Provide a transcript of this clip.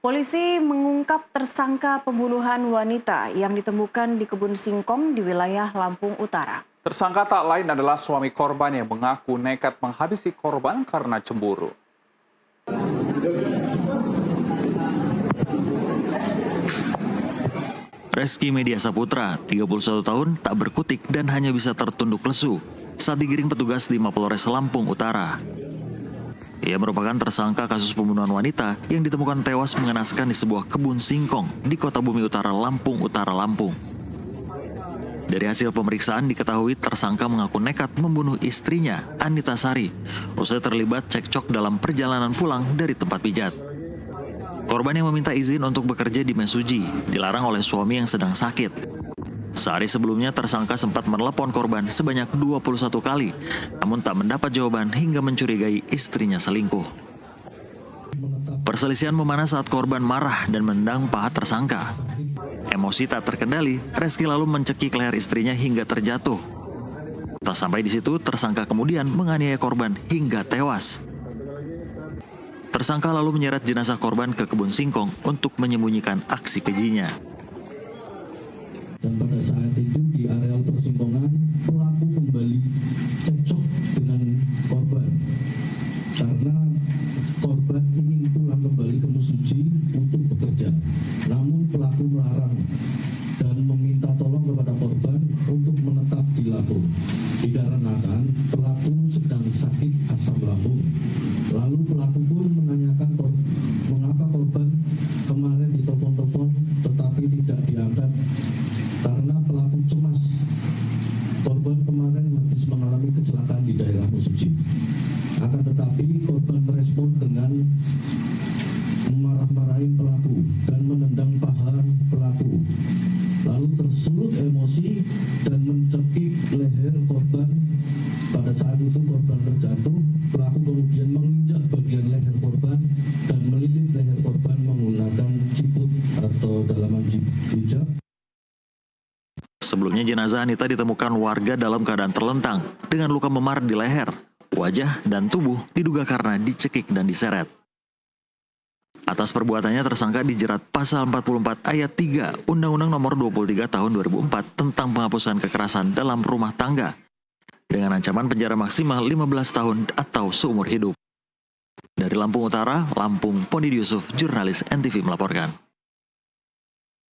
Polisi mengungkap tersangka pembunuhan wanita yang ditemukan di kebun singkong di wilayah Lampung Utara. Tersangka tak lain adalah suami korban yang mengaku nekat menghabisi korban karena cemburu. Reski Media Saputra, 31 tahun, tak berkutik dan hanya bisa tertunduk lesu saat digiring petugas di Mapolres Lampung Utara. Ia merupakan tersangka kasus pembunuhan wanita yang ditemukan tewas mengenaskan di sebuah kebun singkong di Kota Bumi Utara, Lampung Utara, Lampung. Dari hasil pemeriksaan diketahui tersangka mengaku nekat membunuh istrinya, Anita Sari, usai terlibat cekcok dalam perjalanan pulang dari tempat pijat. Korban yang meminta izin untuk bekerja di Mesuji dilarang oleh suami yang sedang sakit. Sehari sebelumnya tersangka sempat menelepon korban sebanyak 21 kali, namun tak mendapat jawaban hingga mencurigai istrinya selingkuh. Perselisihan memanas saat korban marah dan menendang paha tersangka. Emosi tak terkendali, Reski lalu mencekik leher istrinya hingga terjatuh. Tak sampai di situ, tersangka kemudian menganiaya korban hingga tewas. Tersangka lalu menyeret jenazah korban ke kebun singkong untuk menyembunyikan aksi kejinya. Dan pada saat itu di areal persingkongan pelaku kembali cekcok dengan korban karena korban ingin pulang kembali ke Mesuji untuk bekerja. Namun pelaku melarang dan meminta tolong kepada korban untuk menetap di Lampung dikarenakan pelaku sedang sakit asam lambung. Lalu pelaku pun menanyakan mengapa korban kemarin ditelepon-telepon tetapi tidak diangkat. Karena pelaku cemas, korban kemarin habis mengalami kecelakaan di daerah Mesuji. Akan tetapi korban merespon dengan memarah-marahi pelaku dan menendang paha pelaku. Lalu tersulut emosi dan mencekik leher korban. Pada saat itu korban terjatuh, pelaku kemudian menginjak bagian leher korban dan melilit leher korban menggunakan ciput atau dalaman hijab. Sebelumnya jenazah Anita ditemukan warga dalam keadaan terlentang dengan luka memar di leher, wajah, dan tubuh diduga karena dicekik dan diseret. Atas perbuatannya tersangka dijerat pasal 44 ayat 3 Undang-Undang Nomor 23 Tahun 2004 tentang penghapusan kekerasan dalam rumah tangga dengan ancaman penjara maksimal 15 tahun atau seumur hidup. Dari Lampung Utara, Lampung, Pondidi Yusuf, jurnalis NTV melaporkan.